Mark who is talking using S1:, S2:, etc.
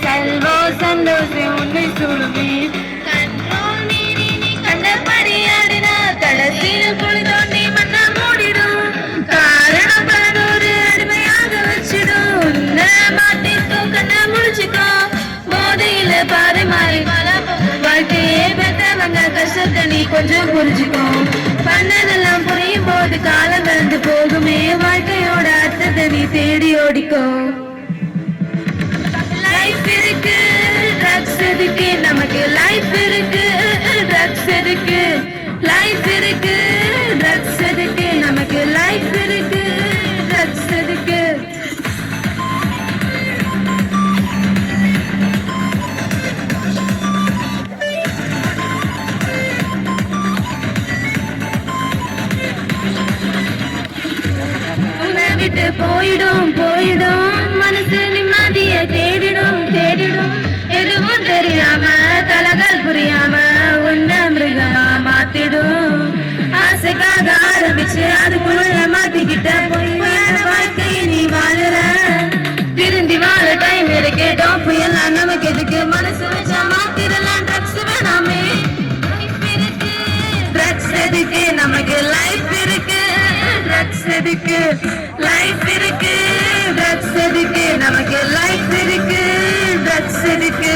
S1: செல்வோ சந்தோஷம் உன்னை சுடுமே கண்ட்ரோல் மீறி நீ கண்டபடி ஆடினா கடைசியில் குழி தோண்டி மண்ண மூடிடும் காரணம் பலதொரு அடிமையாக வச்சிடும் உன்னை மாட்டிக்கோ கண்ண முடிச்சுக்கோ போதையில பாதை மாறி வாழ்க்கையே பெற்றவங்க கஷ்டத்தை நீ கொஞ்சம் புரிஞ்சுக்கோ பண்ணதெல்லாம் புரியும் போது காலம் கடந்து போகுமே வாழ்க்கையோட அர்த்தத்தை நீ தேடி ஓடிக்கோ லைஃப் இருக்கு ட்ரக்ஸ் இருக்கு நமக்கு லைஃப் இருக்கு ட்ரக்ஸ் இருக்கு லைஃப் இருக்கு ட்ரக்ஸ் இருக்கு நமக்கு லைஃப் இருக்கு ட்ரக்ஸ் இருக்கு விட்டு போயிடும் போயிடும் மனசு நிம்மதிய தேடிடும் தேடிடும் எதுவும் தெரியாம தலகள் புரியாம உன்ன மிருகமா மாத்திடும் ஆசைக்காக ஆரம்பிச்சு அதுக்குள்ள மாத்திக்கிட்ட பொய்யான வாழ்க்கையை நீ வாழற திருந்தி வாழ டைம் இருக்கு டாப்பு எல்லாம் நமக்கு எதுக்கு மனசு வச்சா மாத்திரலாம் ட்ரக்ஸ் வேணாமே ட்ரக்ஸ் எதுக்கு நமக்கு லைஃப் இருக்கு ட்ரக்ஸ் எதுக்கு லைஃப் இருக்கு ட்ரக்ஸ் எதுக்கு நமக்கு லைஃப் இருக்கு ட்ரக்ஸ் எதுக்கு